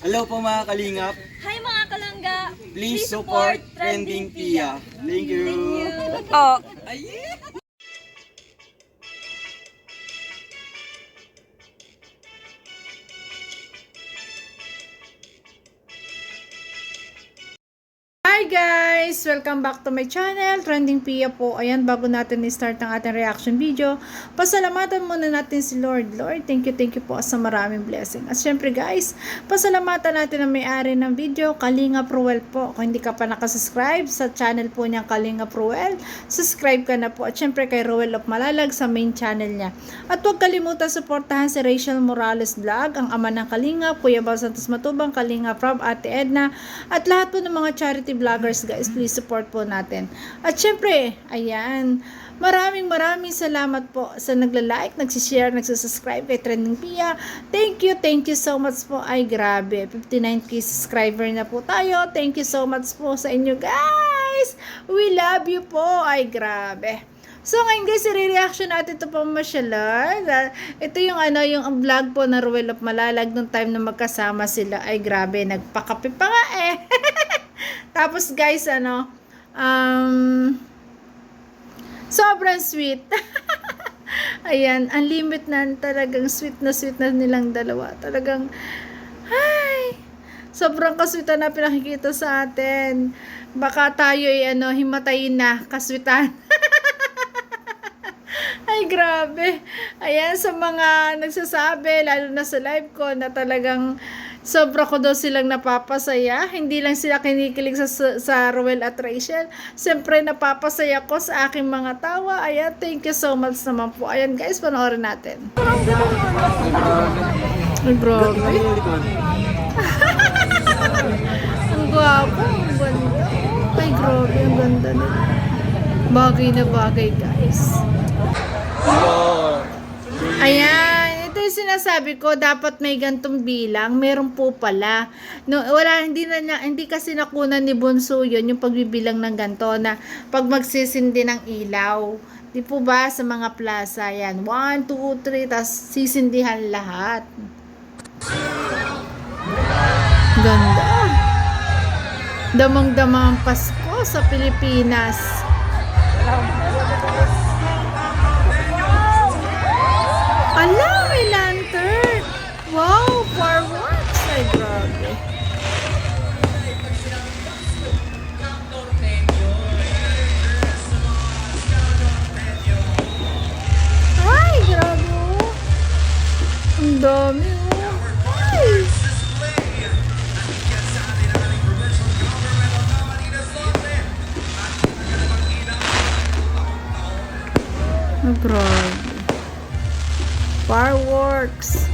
Hello po mga kalingap. Hi mga kalangga! Please support Trending Pia. Thank you. Oh. Hi guys! Welcome back to my channel, Trending Pia po. Ayan, bago natin i-start ang ating reaction video, pasalamatan muna natin si Lord. Lord, thank you po sa maraming blessing. At syempre guys, pasalamatan natin ang may-ari ng video, Kalingap Ruel po. Kung hindi ka pa nakasubscribe sa channel po niya, Kalingap Ruel, subscribe ka na po. At syempre kay Ruel of Malalag sa main channel niya. At huwag kalimutan suportahan si Rachel Morales Vlog, ang ama ng Kalingap, Kuya Bal Santos Matubang, Kalingap Rob, Ate Edna, at lahat po ng mga charity vloggers guys, please support po natin. At syempre, ayan, maraming salamat po sa nagla-like, nagsishare, nagsasubscribe kay Trending Pia. Thank you so much po. Ay grabe, 59k subscriber na po tayo. Thank you so much po sa inyo guys. We love you po. Ay grabe. So ngayon guys, i-reaction natin ito po mashallah. Ito yung yung vlog po na Ruel of Malalag nung time na magkasama sila. Ay grabe, nagpakape pa nga eh. Tapos guys, sobrang sweet. Ayan, unlimited na talagang sweet na nilang dalawa. Talagang, ay, sobrang kaswitan na pinakikita sa atin. Baka tayo ay himatayin na kaswitan. Ay, grabe. Ayan, sa mga nagsasabi, lalo na sa live ko, na talagang sobra ko daw silang napapasaya. Hindi lang sila kinikilig sa Ruel at Rachel. Siyempre, napapasaya ko sa aking mga tawa. Ayan, thank you so much naman po. Ayan, guys, panoorin natin. Ay, grabe. Ang gwapo, ang ganda. Ay, grabe, ang ganda na. Bagay na bagay, guys. Ayan, ito yung sinasabi ko, dapat may gantong bilang, meron po pala. No, hindi kasi nakunan ni Bunso yun, yung pagbibilang ng ganto na pag magsisindi ng ilaw. Di po ba sa mga plaza, yan, 1, 2, 3, tas sisindihan lahat. Ganda. Damang-damang Pasko sa Pilipinas. Ala, may lantern! Wow, fireworks! Ay, grabe. Ay, grabe oh. Ang dami oh. Ay! Oh, grabe. Fireworks.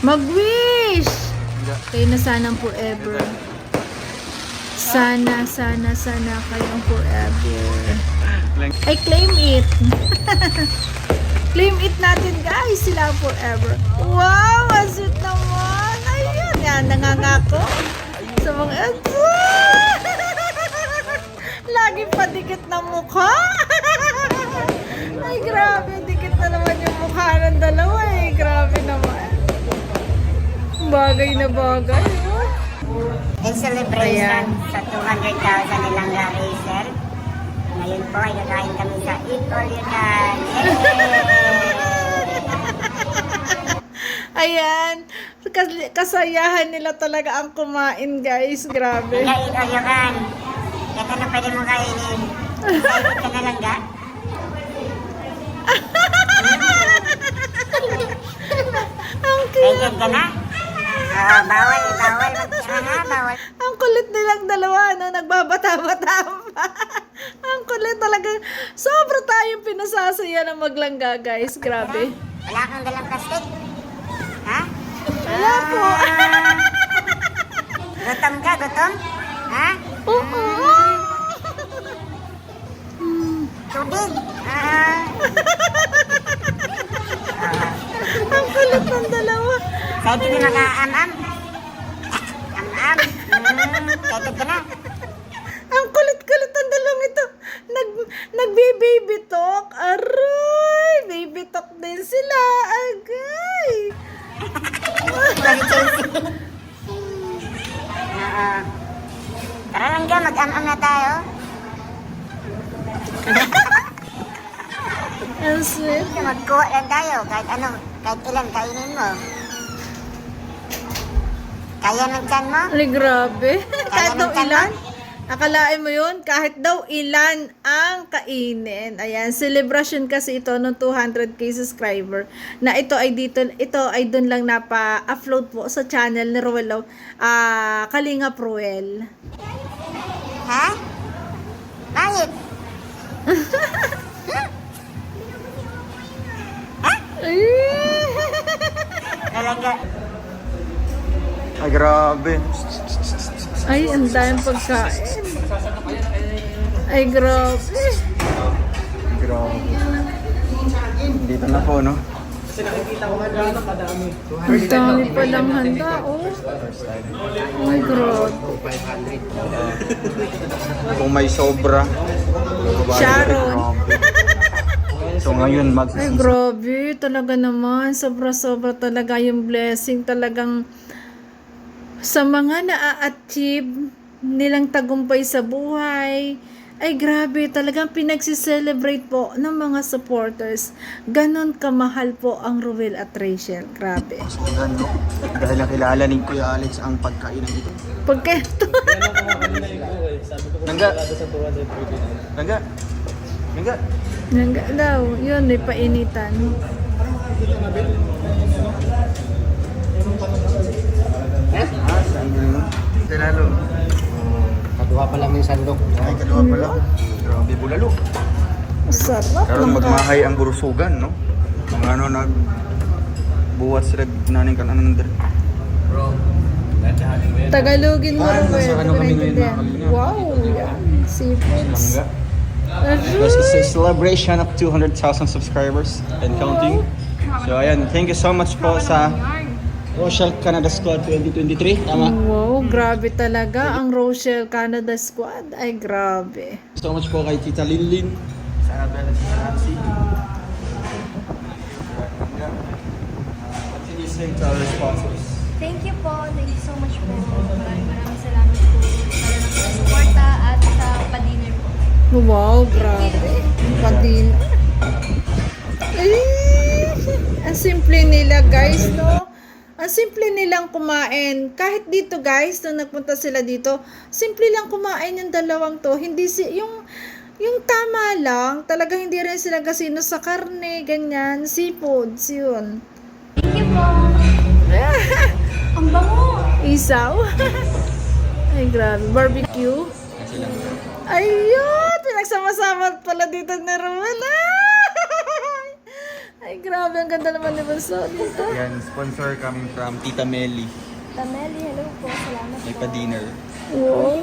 Mag-wish! Kayo na sanang forever. Sana kayong forever. Ay, claim it. Claim it natin guys, sila forever. Wow, ang sweet naman. Ayun, yan, nangangako. Sa mga... Laging padikit na mukha. Ay, grabe. Dikit na naman yung mukha ng dalawa eh. Grabe naman. Bagay na bagay. In celebration sa 200,000 nilang racer. Ngayon po ay kakain kami sa Eat All You Can. Ayan. Kasayahan nila talaga ang kumain guys. Grabe. Kaya Eat All You Can. Kahit ano pwede mo kainin. Excited ka na lang ga? Ang cute. Excited ka na? Oo, bawal. Bawal. Ang kulit nilang dalawa, nagbabata-bata pa. Ang kulit talaga. Sobra tayong pinasasaya ng maglangga, guys. Grabe. Wala kang dalang plastic? Ha? Wala po. Gutom ka, gutom? Ha? Oo. Tubig? Ang kulit ng dalawa. Excited din maka-am-am? Am-am? Excited ka na? Ang kulit-kulit ng dalawang ito. Nagbe-baby talk. Aray! Baby talk din sila. Agay! Tara langga, mag-am-am na tayo. Ang sweet. Magkuha lang tayo, kahit ano, kahit ilan kainin mo. Kaya ng tiyan mo? Ay, grabe. Kahit daw ng tiyan ilan. mo? Akalain mo yun, kahit daw ilan ang kainin. Ayan, celebration kasi ito ng 200k subscriber. Na ito ay dun lang napa-upload po sa channel ni Ruel, Kalingap Ruel. Ha? Bakit? Talaga. Ay, grabe. Ay, ang daming pagkain. Ay, grabe. Grabe. Dito na po, no? Ang dami palang handa, oh. Ay, grabe. Kung may sobra. Sharon. So ngayon, Ay, grabe. Talaga naman. Sobra-sobra talaga yung blessing. Talagang sa mga na-achieve nilang tagumpay sa buhay. Ay, grabe. Talagang pinagsiselebrate po ng mga supporters. Ganon kamahal po ang Ruel at Rachel. Grabe. no? Dahil nakilala ni Kuya Alex ang pagkainan dito. Pagketo. Langga. Langga. Langga. Nangga daw. Yun, may painitan. Tinalo. Kaduha pa lang yung sandok. Ay, kalawa pala. Grabe bulalo. Masarap. Karon magmahay ang burusugan, no? Mga ano buhat sila naning kanan dere. Tagalogin mo, Ah, Ruel. nasa ano kami ngayon, Pinaiintindihan. mga kalinga. Wow. Yan. Seafoods. This is a celebration of 200,000 subscribers and counting. So ayan, thank you so much po sa Rochelle Canada Squad 2023. Tama. Wow, grabe talaga ang Rochelle Canada Squad. Ay, grabe. So much po kay Tita Linlin, sa Annabelle at sa Nancy. Continue saying to our sponsors. Thank you po. Thank you so much po. Maraming salamat po. Sa suporta at sa pa-dinner po. Wow, grabe. Padin. Ay, ang simple nila, guys, no? Ang simple nilang kumain. Kahit dito, guys, nung nagpunta sila dito, simple lang kumain yung dalawang to. Hindi yung tama lang. Talaga hindi rin sila kasino sa karne, ganyan. Seafoods, yun. Thank you po. Ang bango. Isaw. Ay, grabe. Barbecue. Ayun! Pinagsama-sama pala dito ni Ruel. Ay, grabe. Ang ganda naman ni Bunso dito. Yan, sponsor coming from Tita Meli. Tameli, hello po. Salamat May po. pa-dinner. Wow.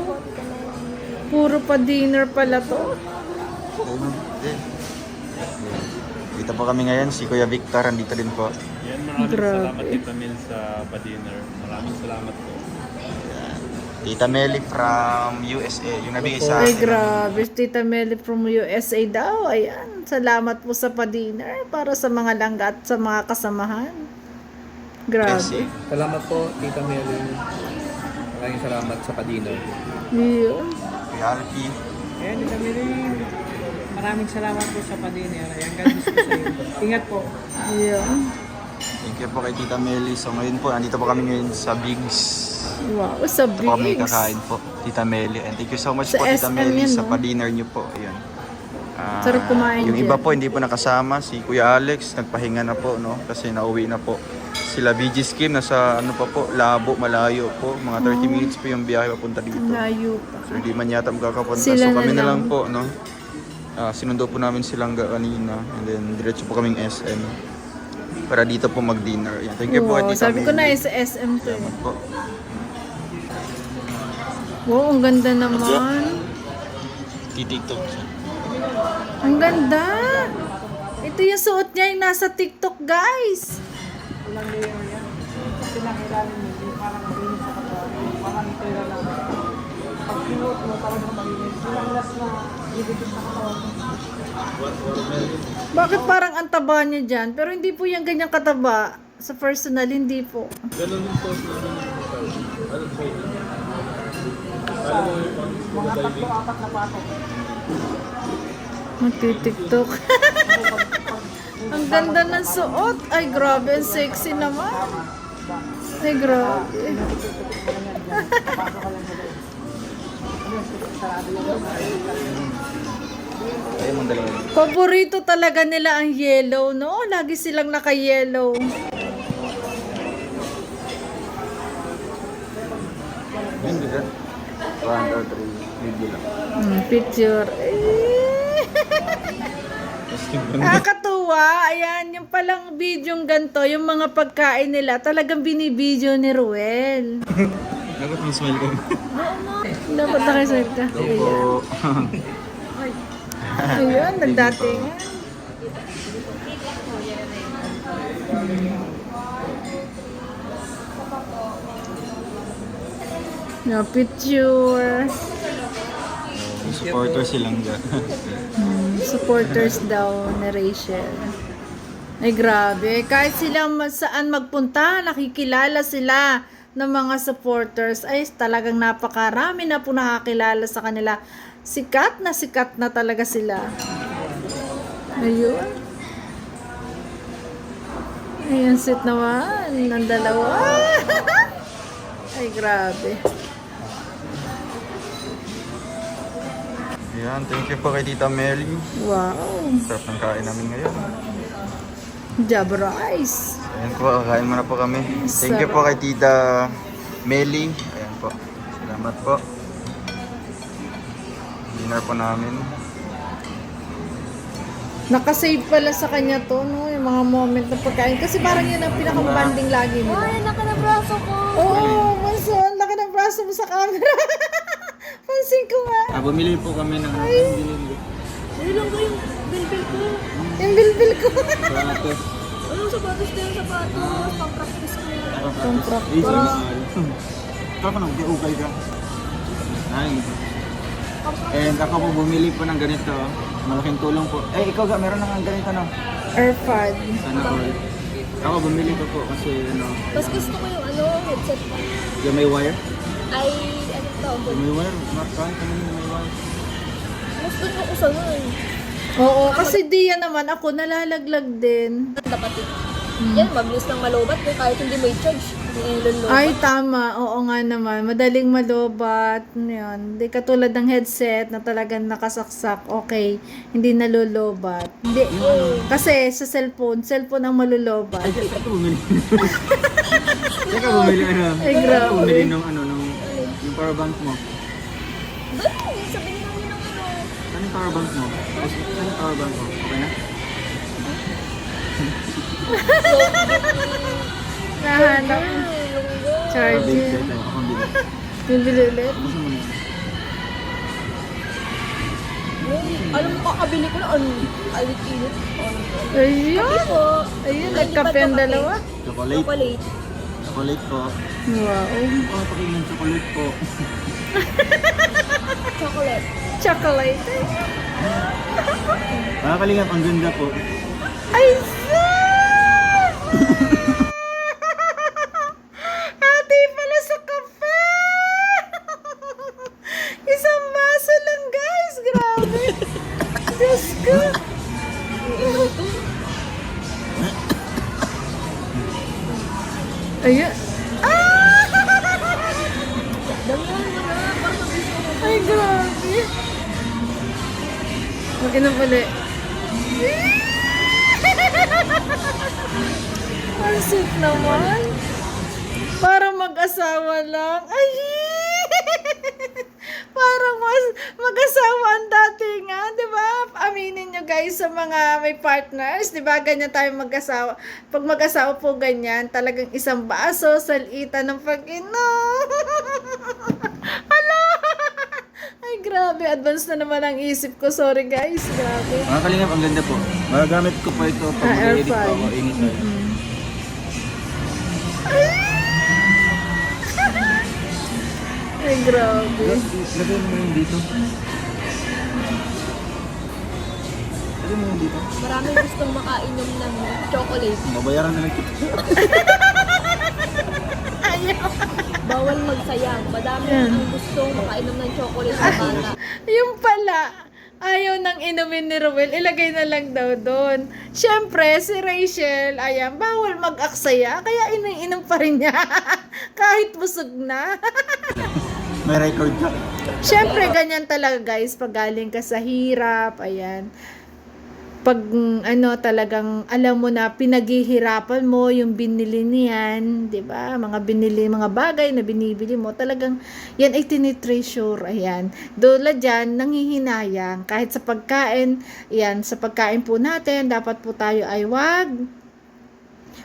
Puro pa dinner pala to. Dito po kami ngayon, si Kuya Victor, andito din po. Yan, maraming Grabe. salamat Tita Mel sa pa-dinner. Maraming salamat po. Tita Meli from USA, yung nabigay sa Ay, akin. grabe. Tita Melly from USA daw. Ayan. Salamat po sa pa-dinner para sa mga langga at sa mga kasamahan. Grabe. Salamat po, Tita Meli. Maraming salamat sa pa-dinner. Yun. Kuya Alfie. Ayan, Tita Mary. Maraming salamat po sa pa-dinner. Ayan, God bless po sa iyo. Ingat po. Yun. Thank you po kay Tita Meli. So ngayon po, nandito po kami ngayon sa Bigs. Wow, sa Ito po kami Bigs. kakain po, Tita Meli. And thank you so much Sa po, Tita SM Meli, yan, sa no? pa-dinner niyo po. Ayan. Sarap kumain Yung dyan. iba po, hindi po nakasama. Si Kuya Alex, nagpahinga na po, no? Kasi nauwi na po. Sila BG Skim, nasa ano pa po, Labo, malayo po. Mga 30 minutes po yung biyahe papunta dito. Layo pa. So hindi man yata magkakapunta. Sila So kami na na lang. lang po, no? Sinundo po namin silang kanina. And then diretso po kaming SM. Para dito po mag-dinner. Yan. Thank you po, Wow, Tita sabi ko na Meli. sa SM to eh. Salamat po. Wow, ang ganda naman. TikTok siya. Ang ganda. Ito yung suot niya yung nasa TikTok, guys. Walang layer yan. Kasi nakilala mo, yung parang malinis sa katawan. Parang tira lang. Pag pinuot mo, talagang malinis. Yung last na ibigit sa katawan. Bakit parang ang taba niya dyan? Pero hindi po yung ganyang kataba. Sa personal, hindi po. Ganun yung post namin yung profile. Ano po yun? Mga 3-4 na pato. Magti-tiktok. Ang ganda ng suot. Ay, grabe. Ang sexy naman. Ay, grabe. Kayo mong dalawa. Paborito talaga nila ang yellow, no? Lagi silang naka-yellow. Hindi ka? 1 or 3 video lang. Picture. Nakakatuwa. Ayan, yung palang bidyong ganito, yung mga pagkain nila, talagang binibidyo ni Ruel. Dapat ang smile ko. Dapat nakisahit ka. Opo. Ayun, nagdatingan. No picture. Supporter silang dyan. Supporters daw ni Rachel. Ay grabe, kahit sila saan magpunta, nakikilala sila ng mga supporters. Ay talagang napakarami na po nakakilala sa kanila. Sikat na talaga sila. Ayun. Ayun, sweet naman ng dalawa. Ay grabe. Ayan, thank you po kay Tita Melly. Wow. Sarap ng kain namin ngayon. Jab rice. Ayan po, kakain muna po kami. Thank you po kay Tita Melly. Ayan po. Salamat po. Dinner po namin. Nakasave pala sa kanya to, no? Yung mga moment na pagkain. Kasi parang yun ang pinaka-banding lagi nila. Ay, laki na braso ko. Oh, Manso, ang laki ng braso mo sa camera. Pansin ko nga. Bumili po kami ng binili. Ilang ko yung bilbil ko. Yung bilbil ko. Sapatos. Anong sapatos na yung sapatos? Pang-practice ko yun. Sapatos. Ikaw pa nang ukay ka. Ay. And ako po bumili po ng ganito. Malaking tulong po. Eh, ikaw ga, meron nang ganito no? Airpod. Sana all. Ako bumili ko po kasi ano, Mas gusto ko yung headset pa. yung may wire. Ay, ano tawag doon? Yung may wire, markahan kami yung may wire. Mas gusto ko sa nun. Oo, kasi di yan naman ako nalalaglag din. Dapat eh. Yan, mabilis lang malobat kung kahit hindi may charge. Hindi nilolobat. Ay, tama. Oo nga naman. Madaling malobat. Yan. Di katulad ng headset na talagang nakasaksak. Okay. Hindi nalolobat. Hindi. Kasi sa cellphone ang malulobat. Ay, saan ka bumili? Saan ka bumili ano? Ay, Saan ka grabe. bumili ng ano, yung power bank mo? Doon, sabihin namin ng ano. Saan yung power bank mo? Saan yung power bank mo? Okay na? Nahanap. Charger. Ako ang bili. Bibili ulit. Gusto mo na? Alam mo, kakabili ko na ano. Alit-ilit. Ayun. Po. Ayun, nagkape ang dalawa. Chocolate. Chocolate. Chocolate po. Wow. Oh, pakinggan ng chocolate po. Chocolate. Chocolate. Mga kalingap, ang ganda po. Ay, sus! Ate pala sa kape! Isang baso lang, guys. Grabe. Diyos ko. Ayun. Ah! Ay, grabe. Mag-inom ulit. Ang sweet naman. Para mag-asawa lang. Ay! Parang mag-asawa ang datingan, di ba? Aminin nyo guys sa mga may partners, di ba? Ganyan tayo mag-asawa. Pag mag-asawa po ganyan, talagang isang baso, salitan ng pag-inom. Hala! Ay, grabe. Advance na naman ang isip ko. Sorry guys. Grabe. Mga kalingap, ang ganda po. Magagamit ko pa ito pag mag-edit po airfryer. ako. Init tayo. Ay, grabe. Lagay mo yung dito. Lagay mo yun dito. Marami gustong makainom ng chocolate. Mabayaran na lang kita. Bawal magsayang. Madami ang gustong makainom ng chocolate sa bata. Yung pala, ayaw nang inumin ni Ruel, ilagay na lang daw doon. Siyempre, si Rachel, ayan, bawal mag-aksaya, kaya inom pa rin niya. Kahit busog na. May record ka. Siyempre, ganyan talaga guys, pag galing ka sa hirap, ayan. Pag talagang alam mo na pinaghihirapan mo yung binili niyan, 'di ba? Mga bagay na binibili mo, talagang yan ay tinitreasure, ayan. Dula diyan nanghihinayang kahit sa pagkain, ayan, sa pagkain po natin, dapat po tayo ay wag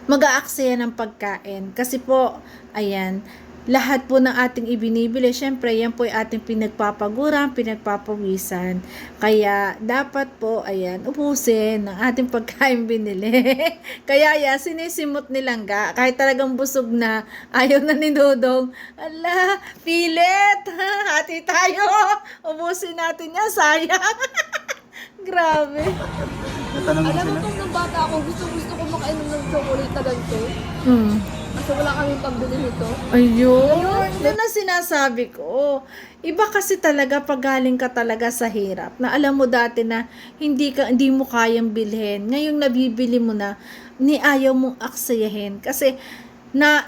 mag-aaksaya ng pagkain kasi po, ayan, lahat po ng ating ibinibili, syempre, yan po ay ating pinagpapaguran, pinagpapawisan. Kaya, dapat po, ayan, ubusin ng ating pagkain binili. Kaya, ayan, sinisimot nilang kahit talagang busog na, ayaw na ni Dodong, ala, pilit, hati tayo, ubusin natin yan, sayang. Grabe. Natanong mo Alam mo sila. kung nung bata ako, gusto ko makainom ng chocolate na ganito. Kasi wala kaming pambili nito. Ayun. Yun na sinasabi ko. Iba kasi talaga pag galing ka talaga sa hirap. Na alam mo dati na hindi mo kayang bilhin. Ngayong nabibili mo na, ni ayaw mong aksayahin. Kasi na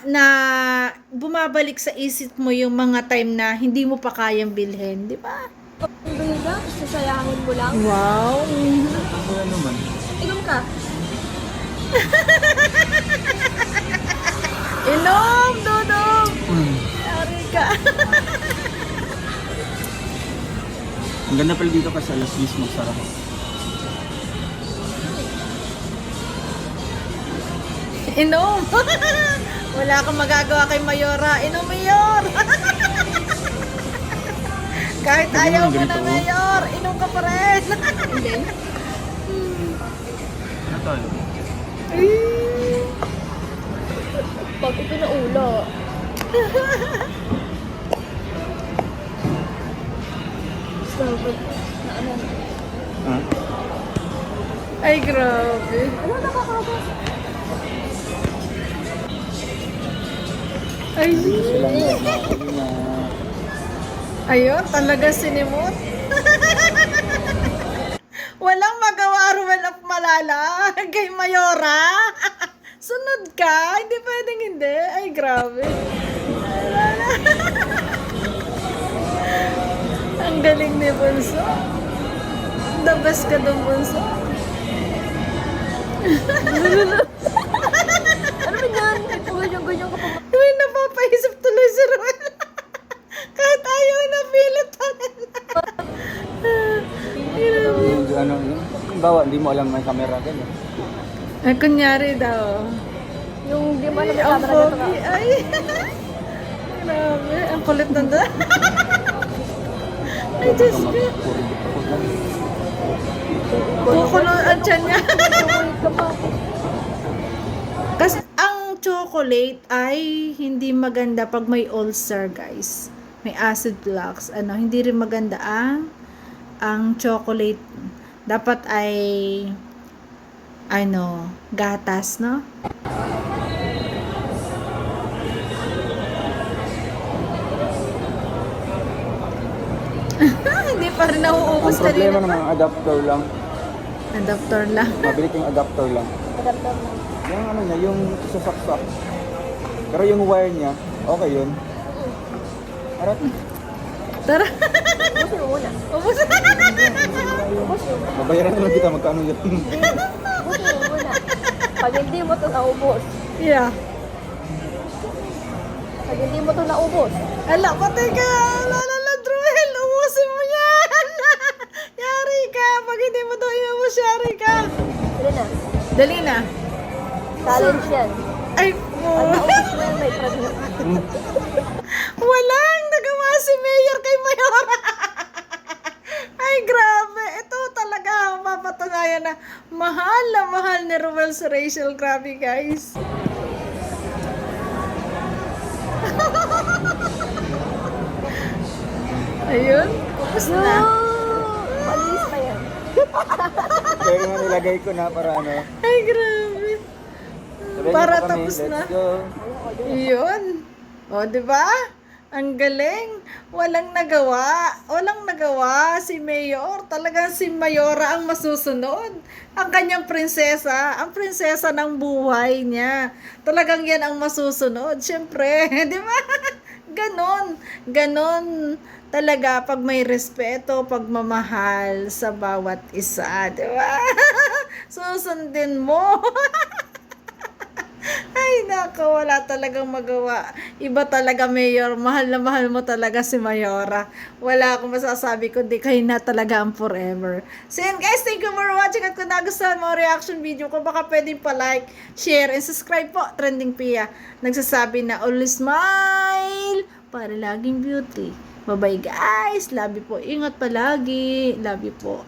bumabalik sa isip mo yung mga time na hindi mo pa kayang bilhin. Di ba? Ang ganda, sasayangin mo lang. Wow. Ano naman? Inom ka. Inom, Dodong! Yari ka. Ang ganda pala dito kasi alas mismo, sarap. Inom. Wala kang magagawa kay Mayora. Inom, Mayor. Kahit ayaw mo na, Mayor, inom ka pa rin. Hindi. Ano tol? Pag ito na ulo. Stop. Na ano? Ha? Ay, grabe. Ano nakakabas? Ay, ayun, talaga sinimot. Walang magawa, Ruel of Malala. Kay Mayora. Sunod ka. Hindi pwedeng hindi. Ay, grabe. Ang galing ni Bunso. The best ka dun, Bunso. Ano ba yan? Ganyan ka pa. Uy, napapaisip tuloy si Ruel. Kahit ayaw na, pilit pa rin. Yung ano, yung bawa, hindi mo alam may camera ganyan. Ay, kunyari daw. Yung di mo alam Ay, yung ang camera dito pogi. Ay. Grabe, ang kulit nanda. Ay, Diyos ko. Kukulo ang tiyan niya. Kasi ang chocolate ay hindi maganda pag may ulcer, guys. May acid flux. Hindi rin maganda ang chocolate. Dapat ay gatas, no? Hindi pa rin nauubos Ang problema kanina pa. naman, adapter lang. Adapter lang. Mabilit yung adapter lang. Adapter mo. Yung ano niya, yung sasaksak. Pero yung wire niya, okay yun. Arat, Tara. Busin mo muna. Ubus. mabayaran na lang kita, magkano yun. Busin mo muna. Pag hindi mo ito naubos. Yeah. Pag hindi mo ito naubos. Ala, patay ka. Lalala, Druel. Ubusin mo yan. Yari ka. Pag hindi mo ito inubos, yari ka. Dali na. Dali na. Challenge yan. Ay, Pag naubos mo yan, may tragedy. walang nagawa si Mayor kay Mayora. Ay, grabe. Ito talaga, mapatunayan na mahal ni Ruel si Rachel. Grabe, guys. Ayun. Tapos na. Malinis pa yan. Pero nga ilagay ko na para ano. Ay, grabe. Sabihin Para niyo po kami, tapos na. let's go. Yun. O, di ba? Ang galing. Walang nagawa si Mayor. Talagang si Mayora ang masusunod. Ang kanyang prinsesa. Ang prinsesa ng buhay niya. Talagang yan ang masusunod. Siyempre. Di ba? Ganon talaga pag may respeto, pagmamahal sa bawat isa. Di ba? Susundin mo. Ay, nako, wala talagang magawa. Iba talaga, Mayor. Mahal na mahal mo talaga si Mayora. Wala akong masasabi kundi kayo na talaga ang forever. So yun guys, thank you for watching. At kung nagustuhan mo ang reaction video ko, baka pwedeng pa-like, share, and subscribe po. Trending Pia. Nagsasabi na always smile para laging beauty. Bye-bye guys. Love you po. Ingat palagi. Love you po.